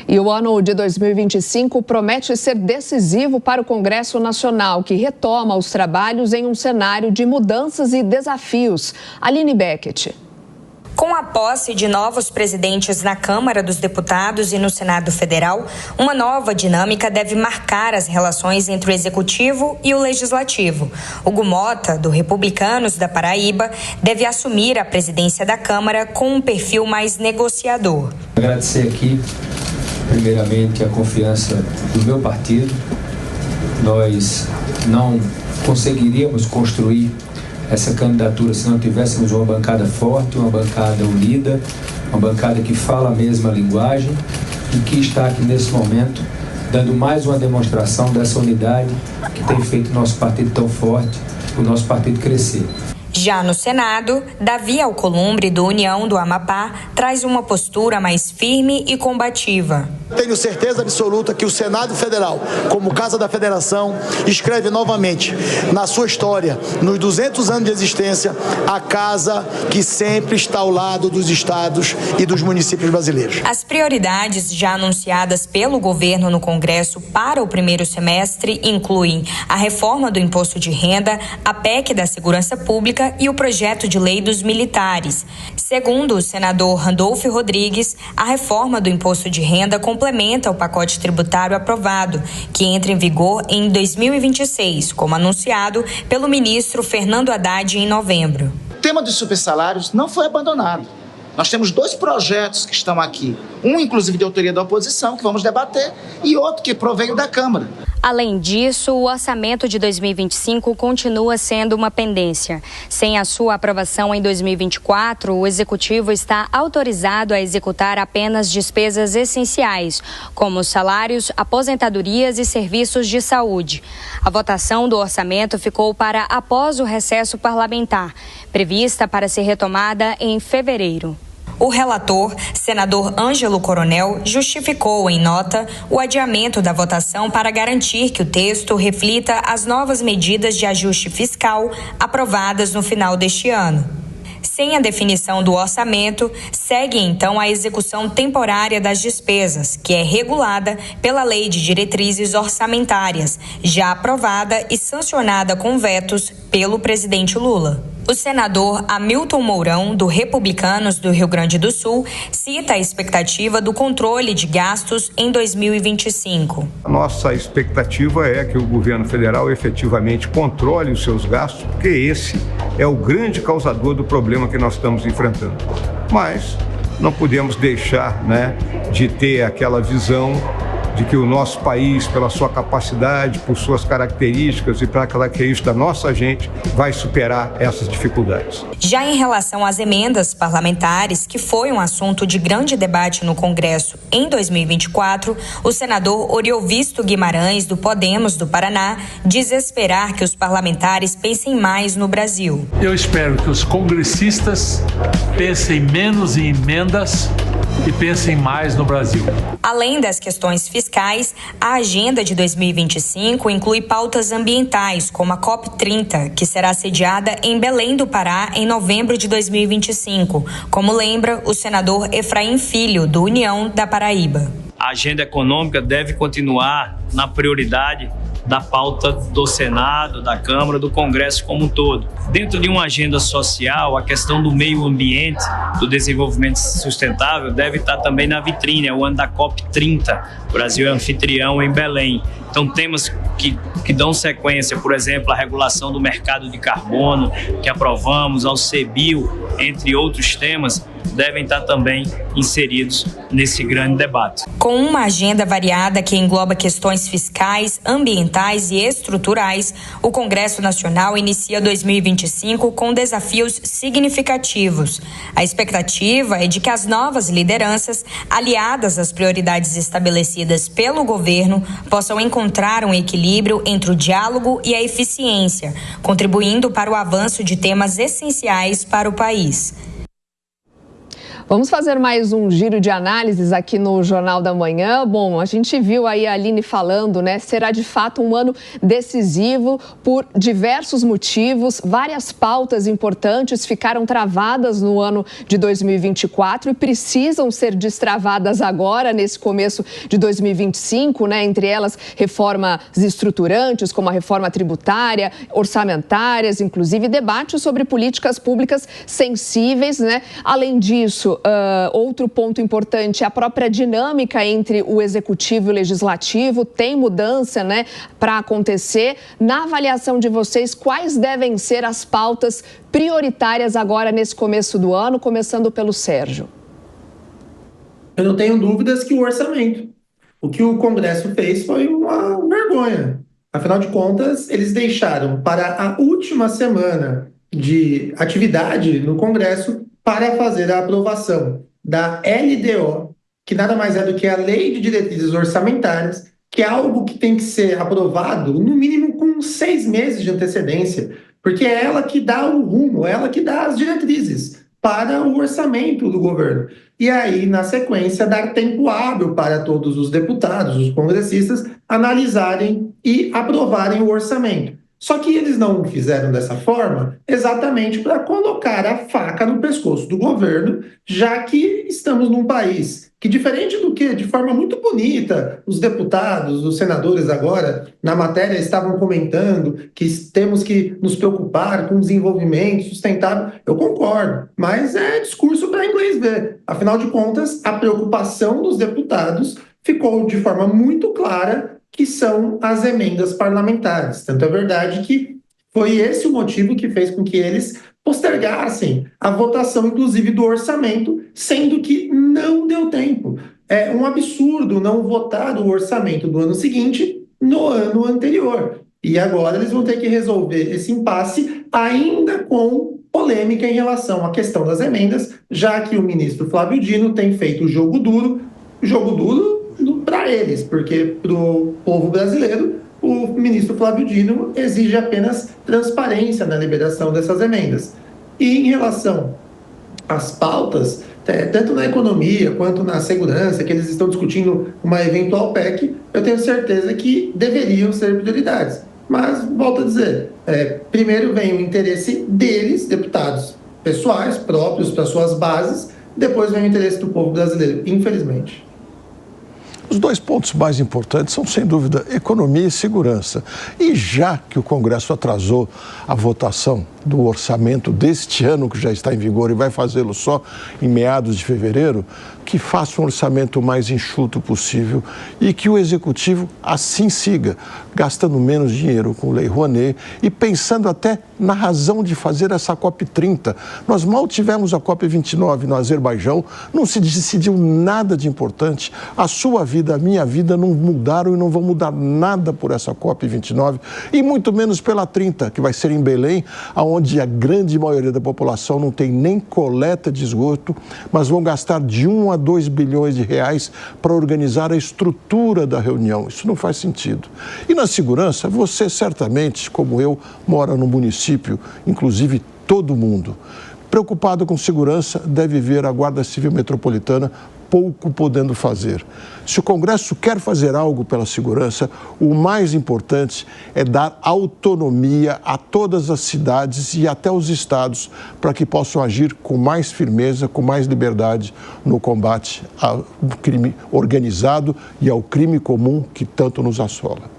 E o ano de 2025 promete ser decisivo para o Congresso Nacional, que retoma os trabalhos em um cenário de mudanças e desafios. Aline Beckett. Com a posse de novos presidentes na Câmara dos Deputados e no Senado Federal, uma nova dinâmica deve marcar as relações entre o Executivo e o Legislativo. Hugo Mota, do Republicanos da Paraíba, deve assumir a presidência da Câmara com um perfil mais negociador. Agradecer aqui, primeiramente, a confiança do meu partido. Nós não conseguiríamos construir essa candidatura se não tivéssemos uma bancada forte, uma bancada unida, uma bancada que fala a mesma linguagem e que está aqui nesse momento dando mais uma demonstração dessa unidade que tem feito o nosso partido tão forte, o nosso partido crescer. Já no Senado, Davi Alcolumbre, do União do Amapá, traz uma postura mais firme e combativa. Tenho certeza absoluta que o Senado Federal, como Casa da Federação, escreve novamente na sua história, nos 200 anos de existência, a casa que sempre está ao lado dos estados e dos municípios brasileiros. As prioridades já anunciadas pelo governo no Congresso para o primeiro semestre incluem a reforma do imposto de renda, a PEC da segurança pública e o projeto de lei dos militares. Segundo o senador Randolfo Rodrigues, a reforma do imposto de renda complementa o pacote tributário aprovado, que entra em vigor em 2026, como anunciado pelo ministro Fernando Haddad em novembro. O tema dos supersalários não foi abandonado. Nós temos 2 projetos que estão aqui, um inclusive de autoria da oposição, que vamos debater, e outro que proveio da Câmara. Além disso, o orçamento de 2025 continua sendo uma pendência. Sem a sua aprovação em 2024, o Executivo está autorizado a executar apenas despesas essenciais, como salários, aposentadorias e serviços de saúde. A votação do orçamento ficou para após o recesso parlamentar, prevista para ser retomada em fevereiro. O relator, senador Ângelo Coronel, justificou em nota o adiamento da votação para garantir que o texto reflita as novas medidas de ajuste fiscal aprovadas no final deste ano. Sem a definição do orçamento, segue então a execução temporária das despesas, que é regulada pela Lei de Diretrizes Orçamentárias, já aprovada e sancionada com vetos pelo presidente Lula. O senador Hamilton Mourão, do Republicanos do Rio Grande do Sul, cita a expectativa do controle de gastos em 2025. A nossa expectativa é que o governo federal efetivamente controle os seus gastos, porque esse é o grande causador do problema que nós estamos enfrentando. Mas não podemos deixar, de ter aquela visão de que o nosso país, pela sua capacidade, por suas características e para aquela que é isso da nossa gente, vai superar essas dificuldades. Já em relação às emendas parlamentares, que foi um assunto de grande debate no Congresso em 2024, o senador Oriovisto Guimarães, do Podemos do Paraná, diz esperar que os parlamentares pensem mais no Brasil. Eu espero que os congressistas pensem menos em emendas e pensem mais no Brasil. Além das questões fiscais, a agenda de 2025 inclui pautas ambientais, como a COP30, que será sediada em Belém do Pará em novembro de 2025, como lembra o senador Efraim Filho, do União da Paraíba. A agenda econômica deve continuar na prioridade da pauta do Senado, da Câmara, do Congresso como um todo. Dentro de uma agenda social, a questão do meio ambiente, do desenvolvimento sustentável, deve estar também na vitrine, é o ano da COP30. O Brasil é anfitrião em Belém. Então, temas que dão sequência, por exemplo, a regulação do mercado de carbono, que aprovamos, ao CBIO, entre outros temas, devem estar também inseridos nesse grande debate. Com uma agenda variada que engloba questões fiscais, ambientais e estruturais, o Congresso Nacional inicia 2025 com desafios significativos. A expectativa é de que as novas lideranças, aliadas às prioridades estabelecidas pelo governo, possam encontrar um equilíbrio entre o diálogo e a eficiência, contribuindo para o avanço de temas essenciais para o país. Vamos fazer mais um giro de análises aqui no Jornal da Manhã. Bom, a gente viu aí a Aline falando, né? Será de fato um ano decisivo por diversos motivos. Várias pautas importantes ficaram travadas no ano de 2024 e precisam ser destravadas agora, nesse começo de 2025, né? Entre elas, reformas estruturantes, como a reforma tributária, orçamentárias, inclusive debates sobre políticas públicas sensíveis, né? Além disso, outro ponto importante é a própria dinâmica entre o executivo e o legislativo. Tem mudança, né, para acontecer. Na avaliação de vocês, quais devem ser as pautas prioritárias agora nesse começo do ano, começando pelo Sérgio? Eu não tenho dúvidas que o orçamento. O que o Congresso fez foi uma vergonha. Afinal de contas, eles deixaram para a última semana de atividade no Congresso para fazer a aprovação da LDO, que nada mais é do que a Lei de Diretrizes Orçamentárias, que é algo que tem que ser aprovado, no mínimo, com 6 meses de antecedência, porque é ela que dá o rumo, é ela que dá as diretrizes para o orçamento do governo. E aí, na sequência, dar tempo hábil para todos os deputados, os congressistas, analisarem e aprovarem o orçamento. Só que eles não fizeram dessa forma exatamente para colocar a faca no pescoço do governo, já que estamos num país que, diferente do que, de forma muito bonita, os deputados, os senadores agora, na matéria, estavam comentando que temos que nos preocupar com o desenvolvimento sustentável. Eu concordo, mas é discurso para inglês ver. Afinal de contas, a preocupação dos deputados ficou de forma muito clara, que são as emendas parlamentares. Tanto é verdade que foi esse o motivo que fez com que eles postergassem a votação, inclusive, do orçamento, sendo que não deu tempo. É um absurdo não votar o orçamento do ano seguinte no ano anterior. E agora eles vão ter que resolver esse impasse ainda com polêmica em relação à questão das emendas, já que o ministro Flávio Dino tem feito o jogo duro para eles, porque para o povo brasileiro, o ministro Flávio Dino exige apenas transparência na liberação dessas emendas. E em relação às pautas, tanto na economia quanto na segurança, que eles estão discutindo uma eventual PEC, eu tenho certeza que deveriam ser prioridades. Mas, volto a dizer, primeiro vem o interesse deles, deputados pessoais, próprios, para suas bases, depois vem o interesse do povo brasileiro, infelizmente. Os 2 pontos mais importantes são, sem dúvida, economia e segurança. E já que o Congresso atrasou a votação do orçamento deste ano, que já está em vigor, e vai fazê-lo só em meados de fevereiro, que faça um orçamento o mais enxuto possível e que o Executivo assim siga, gastando menos dinheiro com Lei Rouanet e pensando até na razão de fazer essa COP30. Nós mal tivemos a COP29 no Azerbaijão, não se decidiu nada de importante, a sua vida, a minha vida não mudaram e não vão mudar nada por essa COP29 e muito menos pela 30, que vai ser em Belém, onde a grande maioria da população não tem nem coleta de esgoto, mas vão gastar de 1 a 2 bilhões de reais para organizar a estrutura da reunião. Isso não faz sentido. E na segurança, você certamente, como eu, mora no município, inclusive todo mundo, preocupado com segurança, deve ver a Guarda Civil Metropolitana pouco podendo fazer. Se o Congresso quer fazer algo pela segurança, o mais importante é dar autonomia a todas as cidades e até os estados para que possam agir com mais firmeza, com mais liberdade no combate ao crime organizado e ao crime comum que tanto nos assola.